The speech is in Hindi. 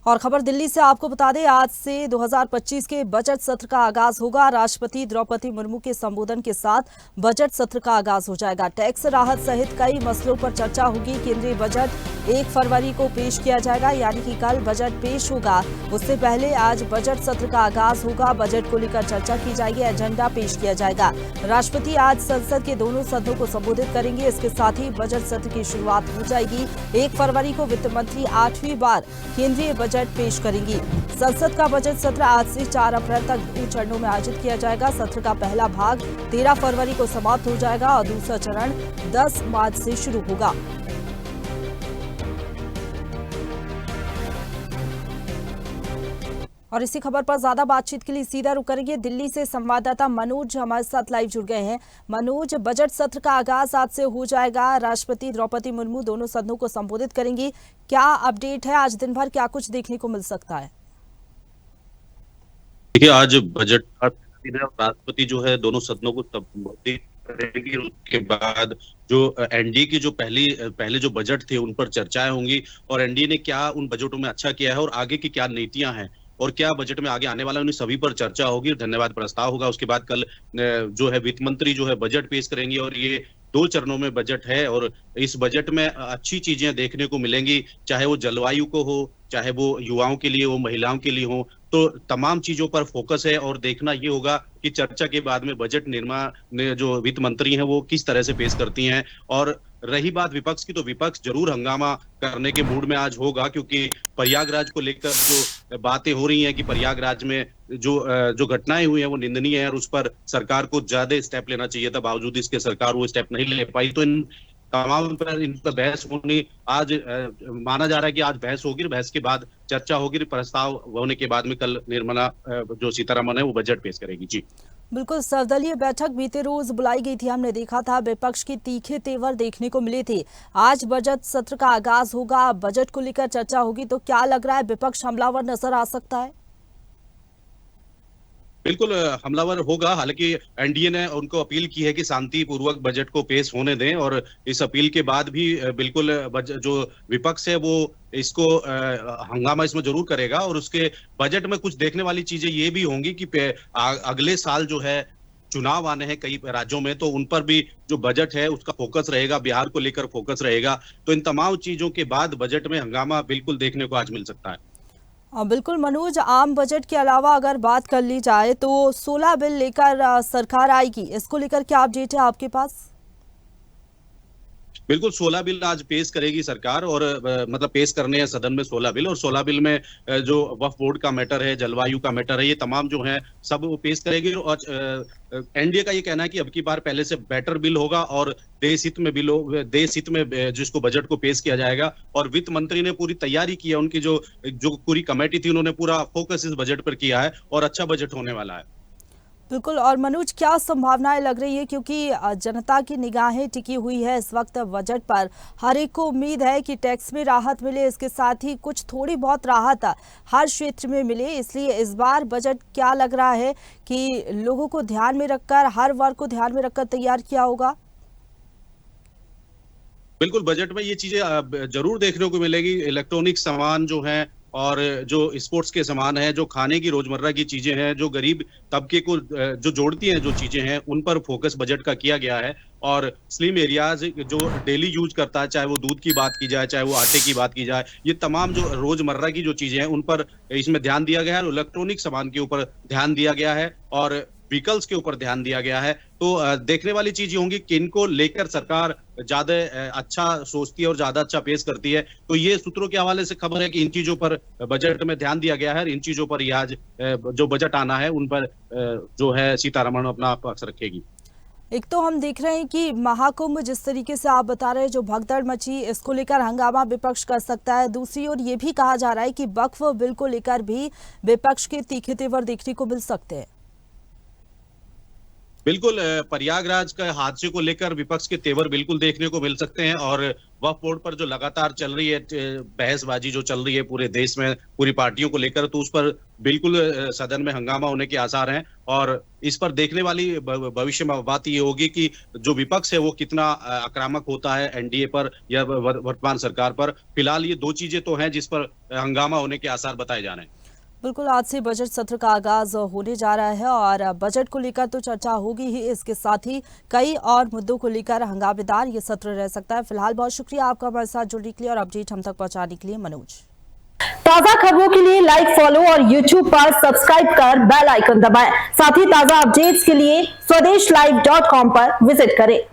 और खबर दिल्ली से आपको बता दें, आज से 2025 के बजट सत्र का आगाज होगा। राष्ट्रपति द्रौपदी मुर्मू के संबोधन के साथ बजट सत्र का आगाज हो जाएगा। टैक्स राहत सहित कई मसलों पर चर्चा होगी। केंद्रीय बजट 1 फरवरी को पेश किया जाएगा, यानी कि कल बजट पेश होगा। उससे पहले आज बजट सत्र का आगाज होगा। बजट को लेकर चर्चा की जाएगी, एजेंडा पेश किया जाएगा। राष्ट्रपति आज संसद के दोनों सदनों को संबोधित करेंगे। इसके साथ ही बजट सत्र की शुरुआत हो जाएगी। 1 फरवरी को वित्त मंत्री 8वीं बार केंद्रीय बजट पेश करेंगी। संसद का बजट सत्र आज से 4 अप्रैल तक 2 चरणों में आयोजित किया जाएगा। सत्र का पहला भाग 13 फरवरी को समाप्त हो जाएगा और दूसरा चरण 10 मार्च से शुरू होगा। और इसी खबर पर ज्यादा बातचीत के लिए सीधा रुक करेंगे। दिल्ली से संवाददाता मनोज हमारे साथ लाइव जुड़ गए हैं। मनोज, बजट सत्र का आगाज आज से हो जाएगा। राष्ट्रपति द्रौपदी मुर्मू दोनों सदनों को संबोधित करेंगी। क्या अपडेट है, आज दिन भर क्या कुछ देखने को मिल सकता है? देखिए, आज बजट का दिन है और राष्ट्रपति जो है दोनों सदनों को संबोधित करेंगी। उसके बाद जो एनडीए की जो पहले जो बजट थे उन पर चर्चाएं होंगी और एनडीए ने क्या उन बजटों में अच्छा किया है और आगे की क्या नीतियां हैं और क्या बजट में आगे आने वाला है, उन सभी पर चर्चा होगी। धन्यवाद प्रस्ताव होगा। उसके बाद कल जो है वित्त मंत्री जो है बजट पेश करेंगी और ये 2 चरणों में बजट है और इस बजट में अच्छी चीजें देखने को मिलेंगी, चाहे वो जलवायु को हो, चाहे वो युवाओं के लिए हो, महिलाओं के लिए हो। तो तमाम चीजों पर फोकस है और देखना ये होगा कि चर्चा के बाद में बजट निर्माण जो वित्त मंत्री हैं वो किस तरह से पेश करती हैं। और रही बात विपक्ष की, तो विपक्ष जरूर हंगामा करने के मूड में आज होगा, क्योंकि प्रयागराज को लेकर जो बातें हो रही हैं कि प्रयागराज में जो घटनाएं हुई हैं वो निंदनीय है और उस पर सरकार को ज्यादा स्टेप लेना चाहिए था। बावजूद इसके सरकार वो स्टेप नहीं ले पाई। तो इन पर बहस होनी आज माना जा रहा है कि आज बहस होगी। बहस के बाद चर्चा होगी। प्रस्ताव होने के बाद में कल निर्मला जो सीतारमण है वो बजट पेश करेगी। जी बिल्कुल, सर्वदलीय बैठक बीते रोज बुलाई गई थी। हमने देखा था विपक्ष की तीखे तेवर देखने को मिले थे। आज बजट सत्र का आगाज होगा, बजट को लेकर चर्चा होगी। तो क्या लग रहा है, विपक्ष हमलावर नजर आ सकता है? बिल्कुल हमलावर होगा। हालांकि एनडीए ने उनको अपील की है कि शांतिपूर्वक बजट को पेश होने दें और इस अपील के बाद भी बिल्कुल जो विपक्ष है वो इसको हंगामा इसमें जरूर करेगा। और उसके बजट में कुछ देखने वाली चीजें ये भी होंगी कि अगले साल जो है चुनाव आने हैं कई राज्यों में, तो उन पर भी जो बजट है उसका फोकस रहेगा, बिहार को लेकर फोकस रहेगा। तो इन तमाम चीजों के बाद बजट में हंगामा बिल्कुल देखने को आज मिल सकता है। बिल्कुल मनोज, आम बजट के अलावा अगर बात कर ली जाए तो 16 बिल लेकर सरकार आएगी। इसको लेकर क्या अपडेट है आपके पास? बिल्कुल 16 बिल आज पेश करेगी सरकार और मतलब पेश करने हैं सदन में 16 बिल। और 16 बिल में जो वक्फ बोर्ड का मैटर है, जलवायु का मैटर है, ये तमाम जो है सब वो पेश करेगी। और एनडीए का ये कहना है कि अब की बार पहले से बेटर बिल होगा और देश हित में देश हित में जिसको बजट को पेश किया जाएगा। और वित्त मंत्री ने पूरी तैयारी की है। उनकी जो जो पूरी कमेटी थी उन्होंने पूरा फोकस इस बजट पर किया है और अच्छा बजट होने वाला है। बिल्कुल। और मनोज, क्या संभावनाएं लग रही है, क्योंकि जनता की निगाहें टिकी हुई है इस वक्त बजट पर। हर एक को उम्मीद है कि टैक्स में राहत मिले, इसके साथ ही कुछ थोड़ी बहुत राहत हर क्षेत्र में मिले। इसलिए इस बार बजट क्या लग रहा है कि लोगों को ध्यान में रखकर, हर वर्ग को ध्यान में रखकर तैयार किया होगा? बिल्कुल बजट में ये चीजें जरूर देखने को मिलेगी। इलेक्ट्रॉनिक सामान जो है और जो स्पोर्ट्स के सामान है, जो खाने की रोजमर्रा की चीजें हैं, जो गरीब तबके को जो जोड़ती हैं जो चीजें हैं, उन पर फोकस बजट का किया गया है। और स्लिम एरियाज जो डेली यूज करता है, चाहे वो दूध की बात की जाए, चाहे वो आटे की बात की जाए, ये तमाम जो रोजमर्रा की जो चीजें हैं उन पर इसमें ध्यान दिया गया है। और इलेक्ट्रॉनिक सामान के ऊपर ध्यान दिया गया है और व्हीकल्स के ऊपर ध्यान दिया गया है। तो देखने वाली चीज होंगी कि इनको लेकर सरकार ज्यादा अच्छा सोचती है और ज्यादा अच्छा पेश करती है। तो ये सूत्रों के हवाले से खबर है कि इन चीजों पर बजट में ध्यान दिया गया है। इन चीजों पर ये आज जो बजट आना है उन पर जो है सीतारमण अपना पक्ष रखेगी। एक तो हम देख रहे हैं कि महाकुंभ, जिस तरीके से आप बता रहे हैं, जो भगदड़ मची, इसको लेकर हंगामा विपक्ष कर सकता है। दूसरी ओर ये भी कहा जा रहा है कि वक्फ बिल को लेकर भी विपक्ष के तीखे तेवर देखने को मिल सकते हैं। बिल्कुल प्रयागराज का हादसे को लेकर विपक्ष के तेवर बिल्कुल देखने को मिल सकते हैं और वक्फ बोर्ड पर जो लगातार चल रही है बहसबाजी जो चल रही है पूरे देश में पूरी पार्टियों को लेकर, तो उस पर बिल्कुल सदन में हंगामा होने के आसार हैं। और इस पर देखने वाली भविष्य में बात ये होगी कि जो विपक्ष है वो कितना आक्रामक होता है एनडीए पर या वर्तमान सरकार पर। फिलहाल ये दो चीजें तो हैं जिस पर हंगामा होने के आसार बताए जा रहे हैं। बिल्कुल, आज से बजट सत्र का आगाज होने जा रहा है और बजट को लेकर तो चर्चा होगी ही, इसके साथ ही कई और मुद्दों को लेकर हंगामेदार ये सत्र रह सकता है। फिलहाल बहुत शुक्रिया आपका हमारे साथ जुड़ने के लिए और अपडेट हम तक पहुंचाने के लिए, मनोज। ताजा खबरों के लिए लाइक, फॉलो और YouTube पर सब्सक्राइब कर बेल आइकन दबाएं। साथ ही ताजा अपडेट्स के लिए स्वदेशलाइव.com पर विजिट करें।